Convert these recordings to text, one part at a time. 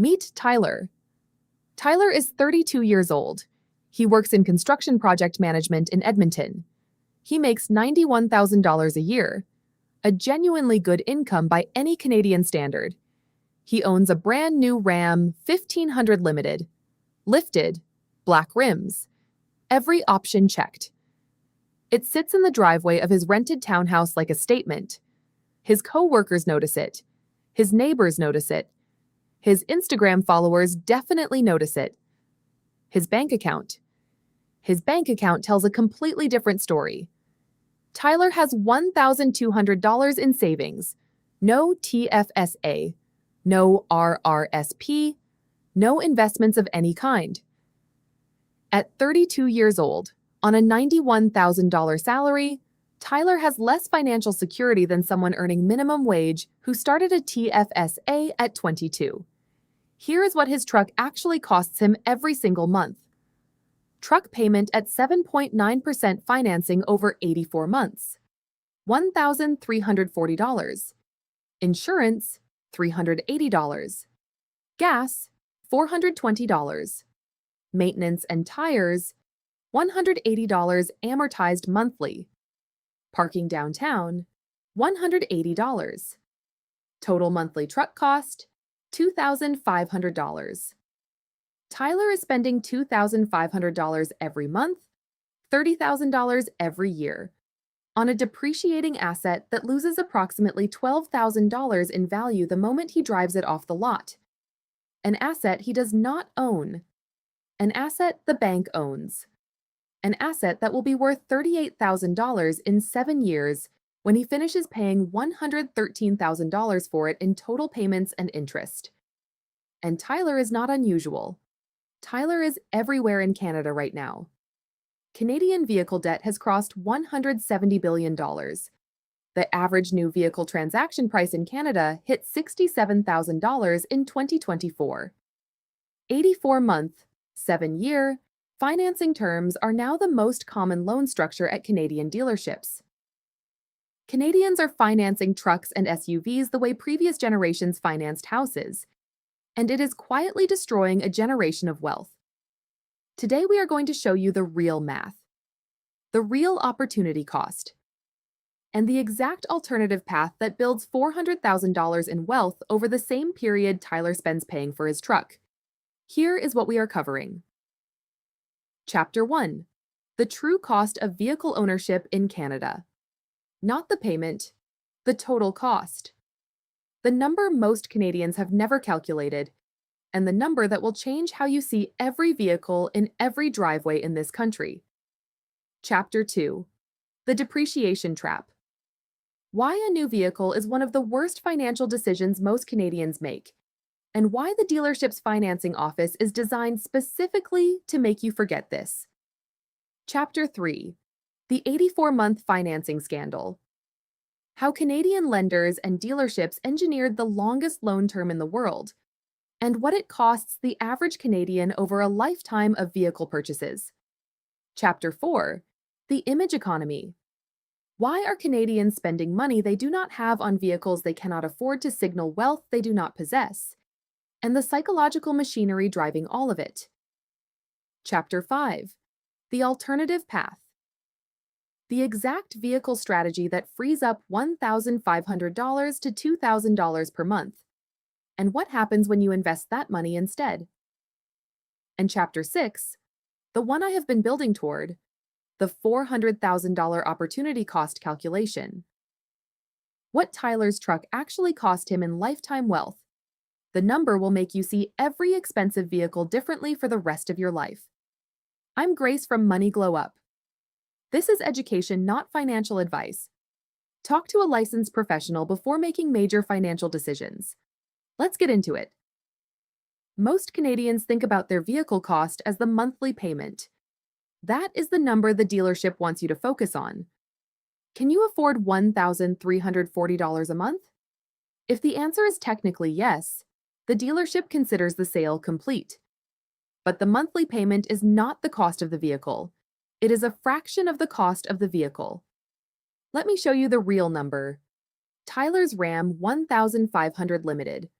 Meet Tyler. Tyler is 32 years old. He works in construction project management in Edmonton. He makes $91,000 a year, a genuinely good income by any Canadian standard. He owns a brand new Ram 1500 Limited, lifted, black rims, every option checked. It sits in the driveway of his rented townhouse like a statement. His coworkers notice it. His neighbors notice it. His Instagram followers definitely notice it. His bank account. His bank account tells a completely different story. Tyler has $1,200 in savings, no TFSA, no RRSP, no investments of any kind. At 32 years old, on a $91,000 salary, Tyler has less financial security than someone earning minimum wage who started a TFSA at 22. Here is what his truck actually costs him every single month. Truck payment at 7.9% financing over 84 months, $1,340. Insurance, $380. Gas, $420. Maintenance and tires, $180 amortized monthly. Parking downtown, $180. Total monthly truck cost, $2,500. Tyler is spending $2,500 every month, $30,000 every year, on a depreciating asset that loses approximately $12,000 in value the moment he drives it off the lot. An asset he does not own. An asset the bank owns. An asset that will be worth $38,000 in 7 years when he finishes paying $113,000 for it in total payments and interest. And Tyler is not unusual. Tyler is everywhere in Canada right now. Canadian vehicle debt has crossed $170 billion. The average new vehicle transaction price in Canada hit $67,000 in 2024. 84-month, 7-year, financing terms are now the most common loan structure at Canadian dealerships. Canadians are financing trucks and SUVs the way previous generations financed houses, and it is quietly destroying a generation of wealth. Today we are going to show you the real math, the real opportunity cost, and the exact alternative path that builds $400,000 in wealth over the same period Tyler spends paying for his truck. Here is what we are covering. Chapter 1. The true cost of vehicle ownership in Canada. Not the payment, the total cost. The number most Canadians have never calculated, and the number that will change how you see every vehicle in every driveway in this country. Chapter 2. The Depreciation Trap. Why a new vehicle is one of the worst financial decisions most Canadians make, and why the dealership's financing office is designed specifically to make you forget this. Chapter 3. The 84-month financing scandal. How Canadian lenders and dealerships engineered the longest loan term in the world, and what it costs the average Canadian over a lifetime of vehicle purchases. Chapter 4. The Image Economy. Why are Canadians spending money they do not have on vehicles they cannot afford to signal wealth they do not possess, and the psychological machinery driving all of it. Chapter 5. The Alternative Path. The exact vehicle strategy that frees up $1,500 to $2,000 per month, and what happens when you invest that money instead. And Chapter 6, the one I have been building toward, the $400,000 opportunity cost calculation. What Tyler's truck actually cost him in lifetime wealth. The number will make you see every expensive vehicle differently for the rest of your life. I'm Grace from Money Glow Up. This is education, not financial advice. Talk to a licensed professional before making major financial decisions. Let's get into it. Most Canadians think about their vehicle cost as the monthly payment. That is the number the dealership wants you to focus on. Can you afford $1,340 a month? If the answer is technically yes, the dealership considers the sale complete. But the monthly payment is not the cost of the vehicle. It is a fraction of the cost of the vehicle. Let me show you the real number. Tyler's Ram 1500 Limited.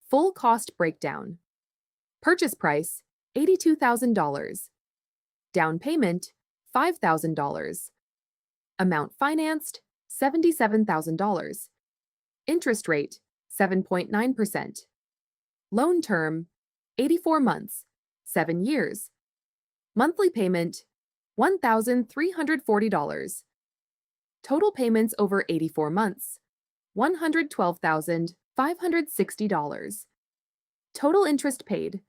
Full cost breakdown. Purchase price, $82,000. Down payment, $5,000. Amount financed, $77,000. Interest rate, 7.9%. Loan term, 84 months, 7 years. Monthly payment, $1,340. Total payments over 84 months, $112,560. Total interest paid,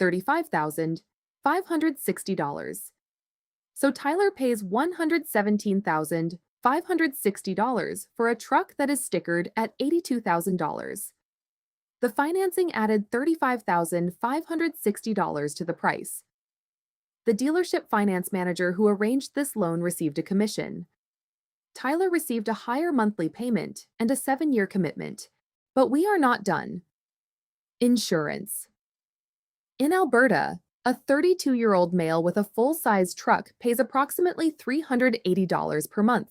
$35,560. So Tyler pays $117,560 for a truck that is stickered at $82,000. The financing added $35,560 to the price. The dealership finance manager who arranged this loan received a commission. Tyler received a higher monthly payment and a 7-year commitment. But we are not done. Insurance. In Alberta, a 32-year-old male with a full-size truck pays approximately $380 per month,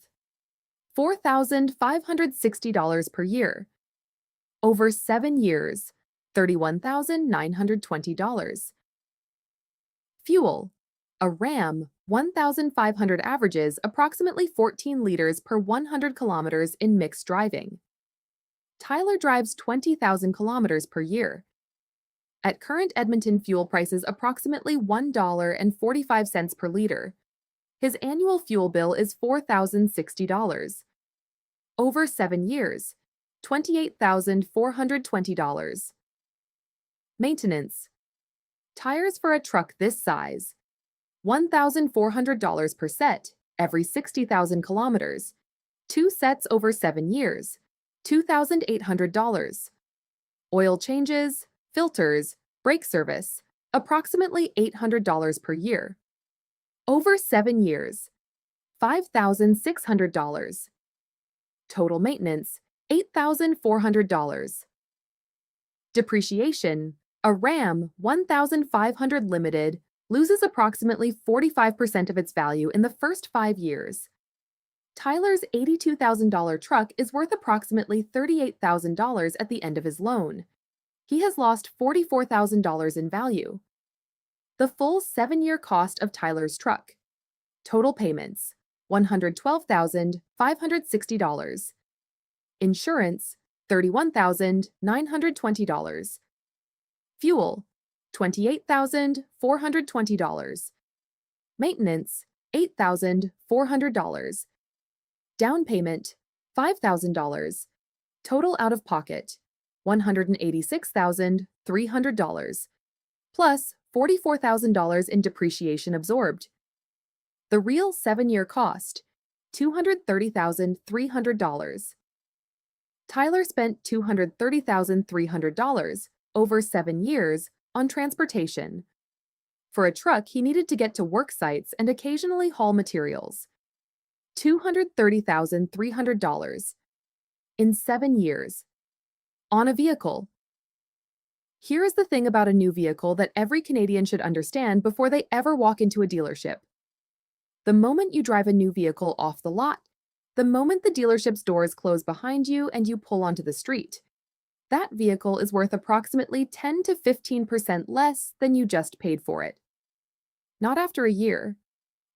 $4,560 per year. Over 7 years, $31,920. Fuel. A Ram 1,500 averages approximately 14 liters per 100 kilometers in mixed driving. Tyler drives 20,000 kilometers per year. At current Edmonton fuel prices approximately $1.45 per liter, his annual fuel bill is $4,060. Over 7 years, $28,420. Maintenance. Tires for a truck this size, $1,400 per set every 60,000 kilometers. 2 sets over 7 years, $2,800. Oil changes, filters, brake service, approximately $800 per year. Over 7 years, $5,600. Total maintenance, $8,400. Depreciation. A Ram 1500 Limited loses approximately 45% of its value in the first 5 years. Tyler's $82,000 truck is worth approximately $38,000 at the end of his loan. He has lost $44,000 in value. The full 7-year cost of Tyler's truck. Total payments, $112,560. Insurance, $31,920. Fuel, $28,420. Maintenance, $8,400. Down payment, $5,000. Total out-of-pocket, $186,300, plus $44,000 in depreciation absorbed. The real 7-year cost, $230,300. Tyler spent $230,300 over 7 years on transportation. For a truck, he needed to get to work sites and occasionally haul materials. $230,300 in 7 years. On a vehicle. Here is the thing about a new vehicle that every Canadian should understand before they ever walk into a dealership. The moment you drive a new vehicle off the lot, the moment the dealership's doors close behind you and you pull onto the street, that vehicle is worth approximately 10 to 15% less than you just paid for it. Not after a year,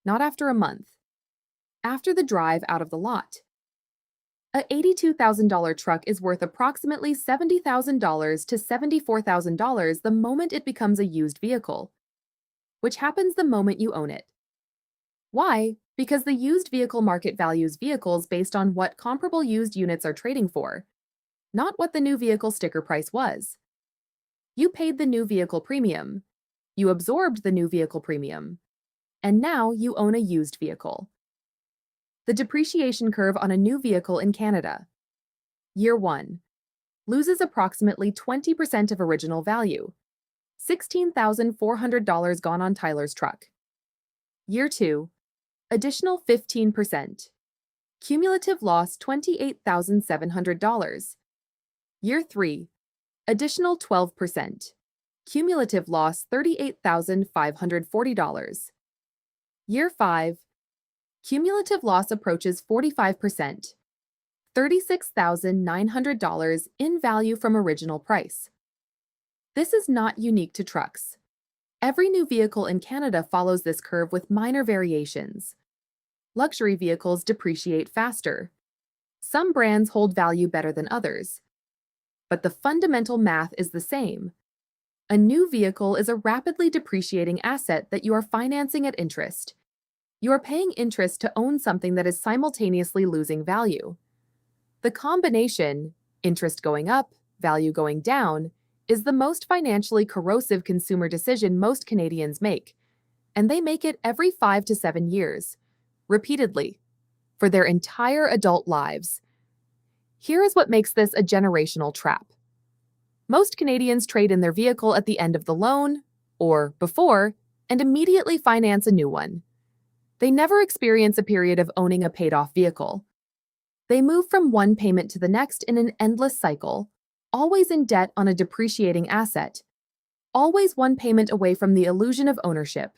not after a month, after the drive out of the lot. A $82,000 truck is worth approximately $70,000 to $74,000 the moment it becomes a used vehicle, which happens the moment you own it. Why? Because the used vehicle market values vehicles based on what comparable used units are trading for, not what the new vehicle sticker price was. You paid the new vehicle premium, you absorbed the new vehicle premium, and now you own a used vehicle. The depreciation curve on a new vehicle in Canada. Year 1. Loses approximately 20% of original value. $16,400 gone on Tyler's truck. Year 2. Additional 15%. Cumulative loss $28,700. Year 3. Additional 12%. Cumulative loss $38,540. Year 5. Cumulative loss approaches 45%, $36,900 in value from original price. This is not unique to trucks. Every new vehicle in Canada follows this curve with minor variations. Luxury vehicles depreciate faster. Some brands hold value better than others. But the fundamental math is the same. A new vehicle is a rapidly depreciating asset that you are financing at interest. You are paying interest to own something that is simultaneously losing value. The combination, interest going up, value going down, is the most financially corrosive consumer decision most Canadians make, and they make it every 5 to 7 years, repeatedly, for their entire adult lives. Here is what makes this a generational trap. Most Canadians trade in their vehicle at the end of the loan, or before, and immediately finance a new one. They never experience a period of owning a paid-off vehicle. They move from one payment to the next in an endless cycle, always in debt on a depreciating asset, always one payment away from the illusion of ownership.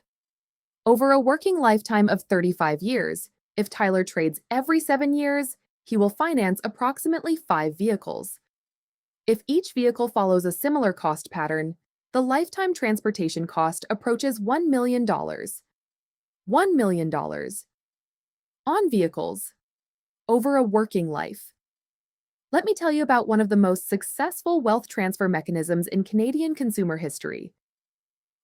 Over a working lifetime of 35 years, if Tyler trades every 7 years, he will finance approximately 5 vehicles. If each vehicle follows a similar cost pattern, the lifetime transportation cost approaches $1 million. $1 million. On vehicles. Over a working life. Let me tell you about one of the most successful wealth transfer mechanisms in Canadian consumer history.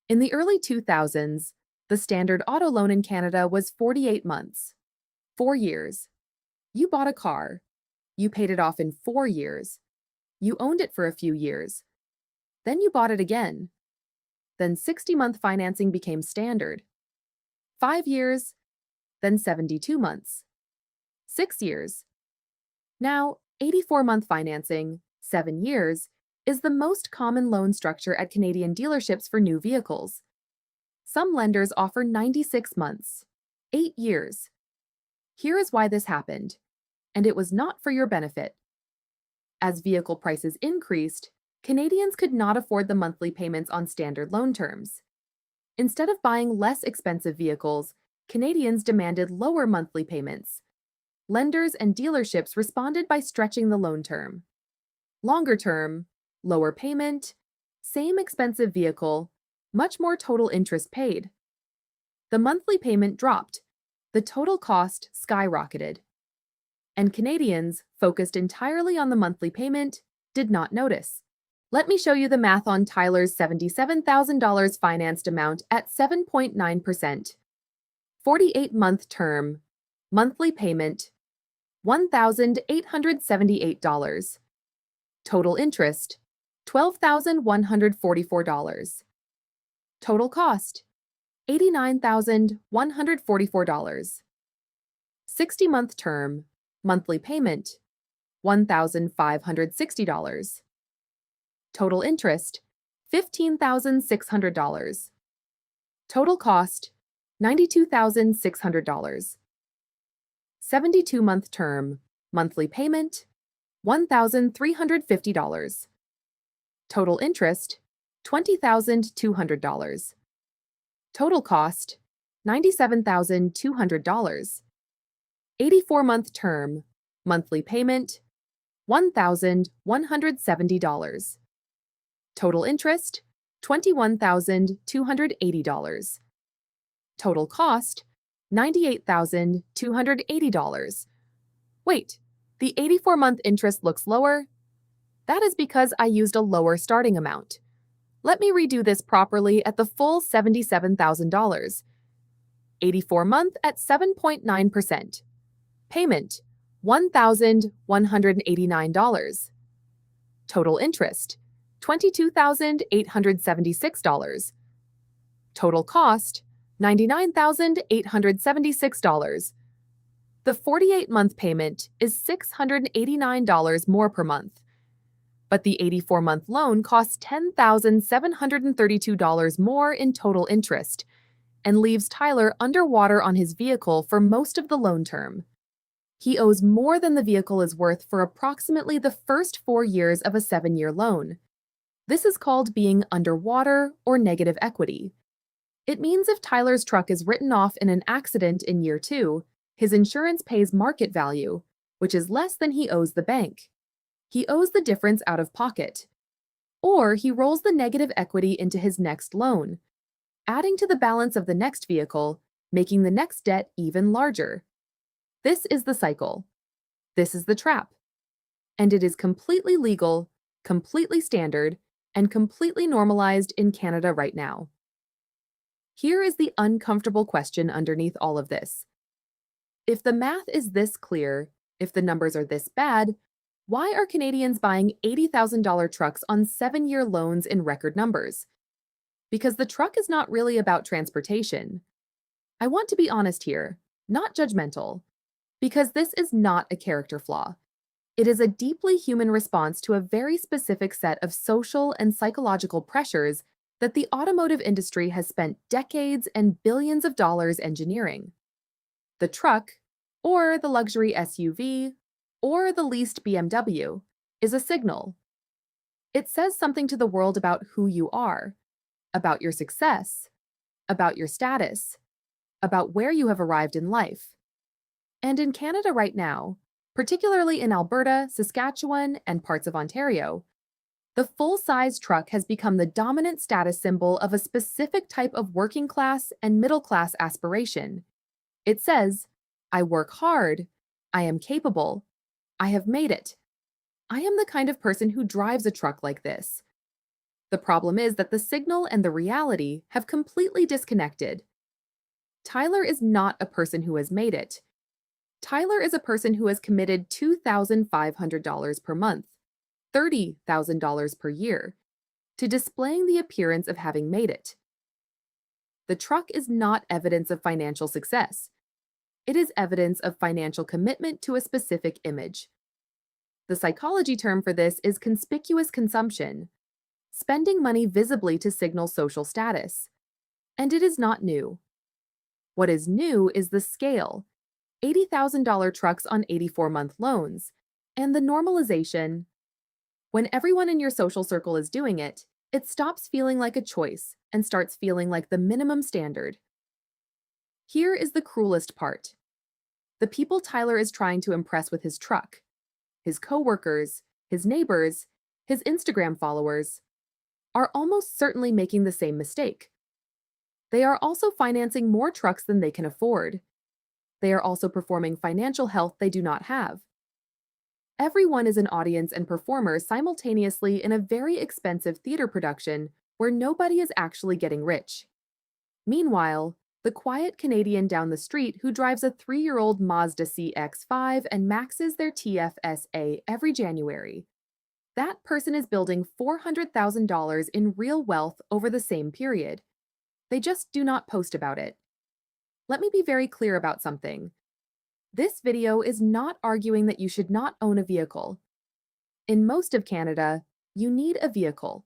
In the early 2000s, the standard auto loan in Canada was 48 months. 4 years. You bought a car. You paid it off in 4 years. You owned it for a few years. Then you bought it again. Then 60-month financing became standard. 5 years, then 72 months. 6 years. Now, 84-month financing, 7 years, is the most common loan structure at Canadian dealerships for new vehicles. Some lenders offer 96 months, 8 years. Here is why this happened, and it was not for your benefit. As vehicle prices increased, Canadians could not afford the monthly payments on standard loan terms. Instead of buying less expensive vehicles, Canadians demanded lower monthly payments. Lenders and dealerships responded by stretching the loan term. Longer term, lower payment, same expensive vehicle, much more total interest paid. The monthly payment dropped, the total cost skyrocketed. And Canadians, focused entirely on the monthly payment, did not notice. Let me show you the math on Tyler's $77,000 financed amount at 7.9%. 48-month term, monthly payment, $1,878. Total interest, $12,144. Total cost, $89,144. 60-month term, monthly payment, $1,560. Total interest, $15,600. Total cost, $92,600. 72-month term, monthly payment, $1,350. Total interest, $20,200. Total cost, $97,200. 84-month term, monthly payment, $1,170. Total interest, $21,280. Total cost, $98,280. Wait, the 84-month interest looks lower? That is because I used a lower starting amount. Let me redo this properly at the full $77,000. 84-month at 7.9%. Payment, $1,189. Total interest, $22,876. Total cost, $99,876. The 48-month payment is $689 more per month. But the 84-month loan costs $10,732 more in total interest and leaves Tyler underwater on his vehicle for most of the loan term. He owes more than the vehicle is worth for approximately the first 4 years of a 7-year loan. This is called being underwater or negative equity. It means if Tyler's truck is written off in an accident in year 2, his insurance pays market value, which is less than he owes the bank. He owes the difference out of pocket. Or he rolls the negative equity into his next loan, adding to the balance of the next vehicle, making the next debt even larger. This is the cycle. This is the trap. And it is completely legal, completely standard, and completely normalized in Canada right now. Here is the uncomfortable question underneath all of this. If the math is this clear, if the numbers are this bad, why are Canadians buying $80,000 trucks on 7-year loans in record numbers? Because the truck is not really about transportation. I want to be honest here, not judgmental, because this is not a character flaw. It is a deeply human response to a very specific set of social and psychological pressures that the automotive industry has spent decades and billions of dollars engineering. The truck, or the luxury SUV, or the leased BMW, is a signal. It says something to the world about who you are, about your success, about your status, about where you have arrived in life. And in Canada right now, particularly in Alberta, Saskatchewan, and parts of Ontario, the full-size truck has become the dominant status symbol of a specific type of working class and middle class aspiration. It says, I work hard, I am capable, I have made it. I am the kind of person who drives a truck like this. The problem is that the signal and the reality have completely disconnected. Tyler is not a person who has made it. Tyler is a person who has committed $2,500 per month, $30,000 per year, to displaying the appearance of having made it. The truck is not evidence of financial success. It is evidence of financial commitment to a specific image. The psychology term for this is conspicuous consumption, spending money visibly to signal social status. And it is not new. What is new is the scale, $80,000 trucks on 84-month loans, and the normalization. When everyone in your social circle is doing it, it stops feeling like a choice and starts feeling like the minimum standard. Here is the cruelest part. The people Tyler is trying to impress with his truck, his coworkers, his neighbors, his Instagram followers, are almost certainly making the same mistake. They are also financing more trucks than they can afford. They are also performing financial health they do not have. Everyone is an audience and performer simultaneously in a very expensive theater production where nobody is actually getting rich. Meanwhile, the quiet Canadian down the street who drives a 3-year-old Mazda CX-5 and maxes their TFSA every January, that person is building $400,000 in real wealth over the same period. They just do not post about it. Let me be very clear about something. This video is not arguing that you should not own a vehicle. In most of Canada, you need a vehicle.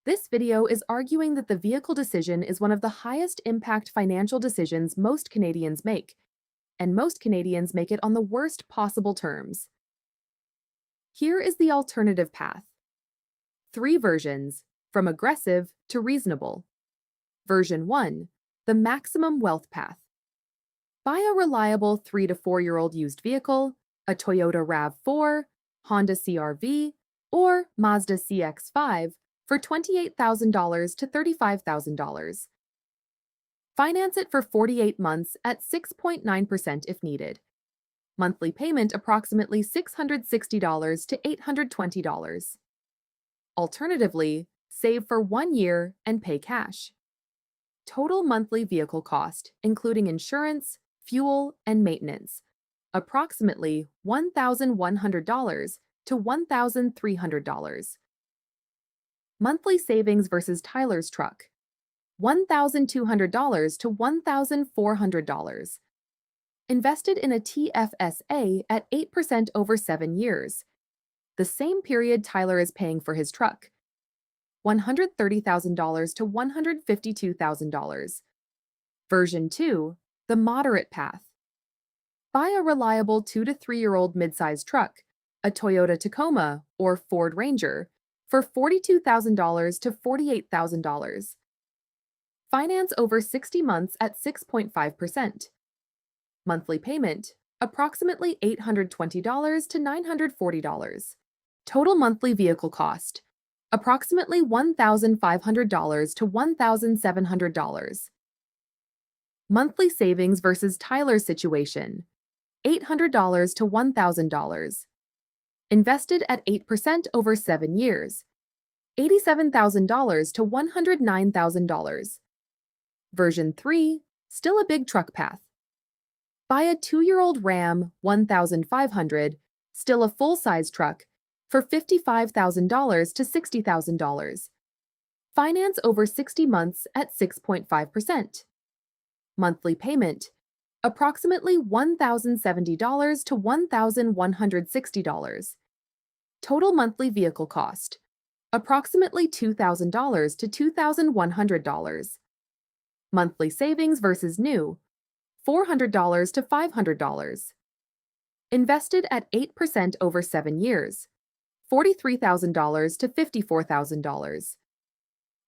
This video is arguing that the vehicle decision is one of the highest impact financial decisions most Canadians make, and most Canadians make it on the worst possible terms. Here is the alternative path. 3 versions, from aggressive to reasonable. Version 1, the maximum wealth path. Buy a reliable 3 to 4-year-old used vehicle, a Toyota RAV4, Honda CR-V, or Mazda CX-5 for $28,000 to $35,000. Finance it for 48 months at 6.9% if needed. Monthly payment approximately $660 to $820. Alternatively, save for 1 year and pay cash. Total monthly vehicle cost, including insurance, fuel, and maintenance, approximately $1,100 to $1,300. Monthly savings versus Tyler's truck, $1,200 to $1,400. Invested in a TFSA at 8% over 7 years, the same period Tyler is paying for his truck, $130,000 to $152,000. Version 2, the moderate path. Buy a reliable 2 to 3-year-old midsize truck, a Toyota Tacoma or Ford Ranger, for $42,000 to $48,000. Finance over 60 months at 6.5%. Monthly payment, approximately $820 to $940. Total monthly vehicle cost, approximately $1,500 to $1,700. Monthly savings versus Tyler's situation, $800 to $1,000. Invested at 8% over 7 years, $87,000 to $109,000. Version 3, still a big truck path. Buy a 2-year-old Ram 1500, still a full-size truck, for $55,000 to $60,000. Finance over 60 months at 6.5%. Monthly payment, approximately $1,070 to $1,160. Total monthly vehicle cost, approximately $2,000 to $2,100. Monthly savings versus new, $400 to $500. Invested at 8% over 7 years, $43,000 to $54,000.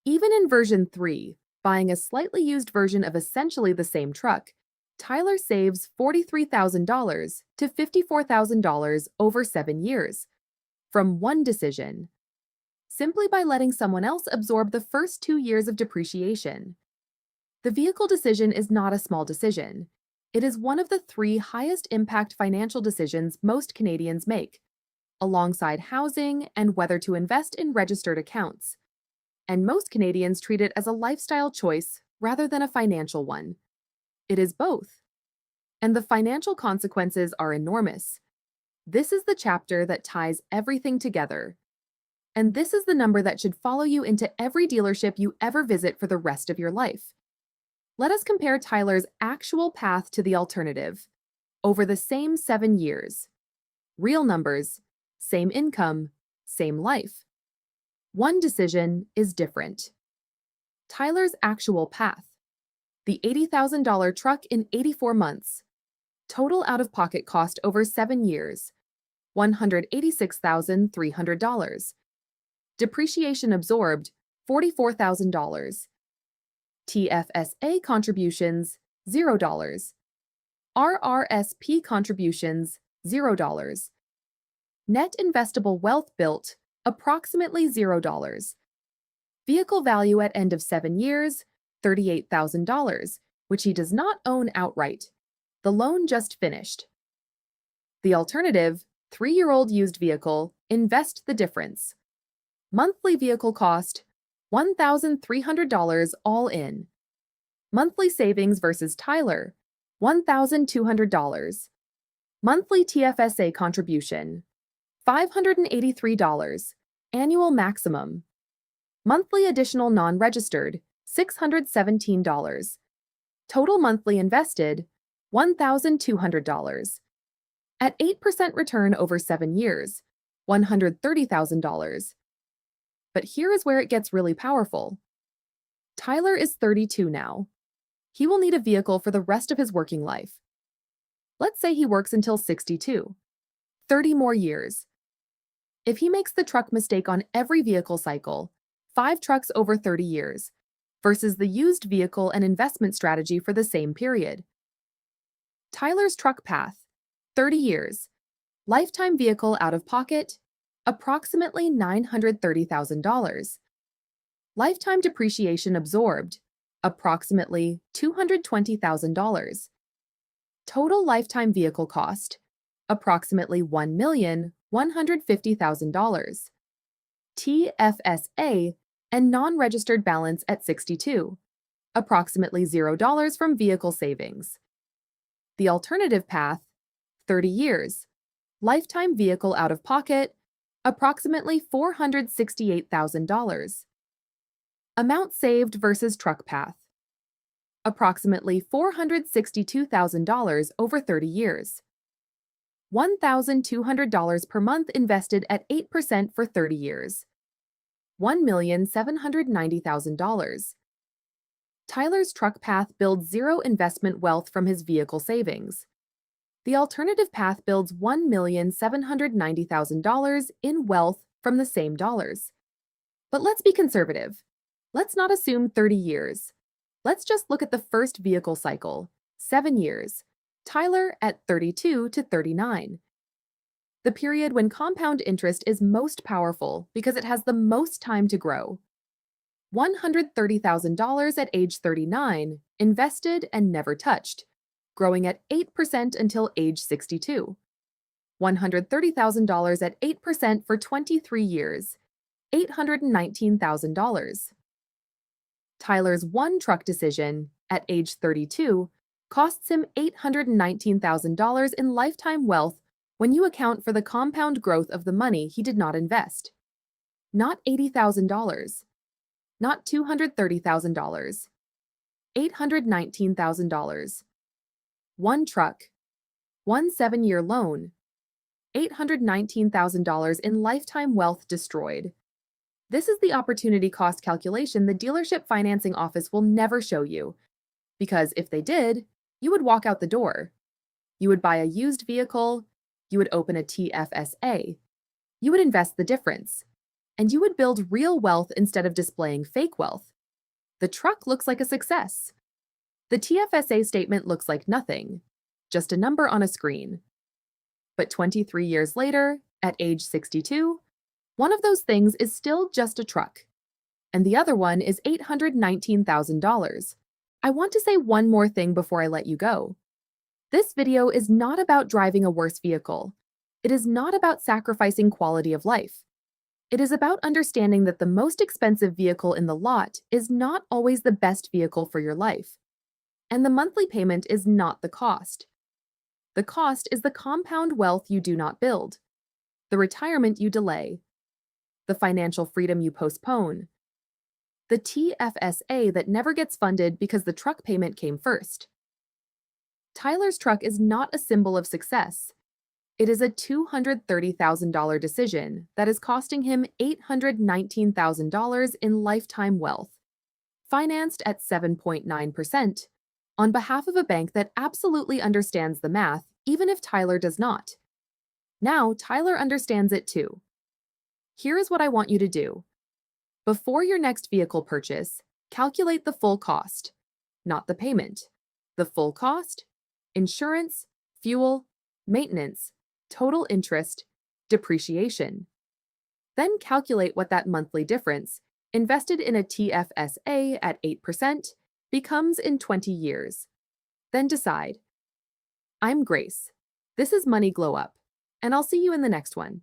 Even in version 3, buying a slightly used version of essentially the same truck, Tyler saves $43,000 to $54,000 over 7 years from one decision, simply by letting someone else absorb the first 2 years of depreciation. The vehicle decision is not a small decision. It is one of the 3 highest impact financial decisions most Canadians make, alongside housing and whether to invest in registered accounts. And most Canadians treat it as a lifestyle choice rather than a financial one. It is both. And the financial consequences are enormous. This is the chapter that ties everything together. And this is the number that should follow you into every dealership you ever visit for the rest of your life. Let us compare Tyler's actual path to the alternative over the same 7 years. Real numbers, same income, same life. One decision is different. Tyler's actual path. The $80,000 truck in 84 months. Total out-of-pocket cost over 7 years, $186,300. Depreciation absorbed, $44,000. TFSA contributions, $0. RRSP contributions, $0. Net investable wealth built, approximately $0. Vehicle value at end of 7 years, $38,000, which he does not own outright. The loan just finished. The alternative, 3-year-old used vehicle, invest the difference. Monthly vehicle cost, $1,300 all in. Monthly savings versus Tyler, $1,200. Monthly TFSA contribution, $583. Annual maximum. Monthly additional non-registered, $617. Total monthly invested, $1,200. At 8% return over 7 years, $130,000. But here is where it gets really powerful. Tyler is 32 now. He will need a vehicle for the rest of his working life. Let's say he works until 62. 30 more years. If he makes the truck mistake on every vehicle cycle, 5 trucks over 30 years, versus the used vehicle and investment strategy for the same period. Tyler's truck path, 30 years. Lifetime vehicle out of pocket, approximately $930,000. Lifetime depreciation absorbed, approximately $220,000. Total lifetime vehicle cost, approximately $1,150,000. TFSA and non-registered balance at 62, approximately $0 from vehicle savings. The alternative path, 30 years. Lifetime vehicle out of pocket, approximately $468,000. Amount saved versus truck path, approximately $462,000 over 30 years. $1,200 per month invested at 8% for 30 years. $1,790,000. Tyler's truck path builds zero investment wealth from his vehicle savings. The alternative path builds $1,790,000 in wealth from the same dollars. But let's be conservative. Let's not assume 30 years. Let's just look at the first vehicle cycle, 7 years. Tyler at 32 to 39. the period when compound interest is most powerful because it has the most time to grow. $130,000 at age 39, invested and never touched, growing at 8% until age 62. $130,000 at 8% for 23 years, $819,000. Tyler's one truck decision, at age 32, costs him $819,000 in lifetime wealth when you account for the compound growth of the money he did not invest. Not $80,000, not $230,000, $819,000. One truck, one 7-year loan, $819,000 in lifetime wealth destroyed. This is the opportunity cost calculation the dealership financing office will never show you, because if they did, you would walk out the door. You would buy a used vehicle, you would open a TFSA, you would invest the difference, and you would build real wealth instead of displaying fake wealth. The truck looks like a success. The TFSA statement looks like nothing, just a number on a screen. But 23 years later, at age 62, one of those things is still just a truck, and the other one is $819,000. I want to say one more thing before I let you go. This video is not about driving a worse vehicle. It is not about sacrificing quality of life. It is about understanding that the most expensive vehicle in the lot is not always the best vehicle for your life. And the monthly payment is not the cost. The cost is the compound wealth you do not build, the retirement you delay, the financial freedom you postpone, the TFSA that never gets funded because the truck payment came first. Tyler's truck is not a symbol of success. It is a $230,000 decision that is costing him $819,000 in lifetime wealth, financed at 7.9%, on behalf of a bank that absolutely understands the math, even if Tyler does not. Now, Tyler understands it too. Here is what I want you to do. Before your next vehicle purchase, calculate the full cost, not the payment. The full cost: insurance, fuel, maintenance, total interest, depreciation. Then calculate what that monthly difference, invested in a TFSA at 8%, becomes in 20 years. Then decide. I'm Grace. This is Money Glow Up, and I'll see you in the next one.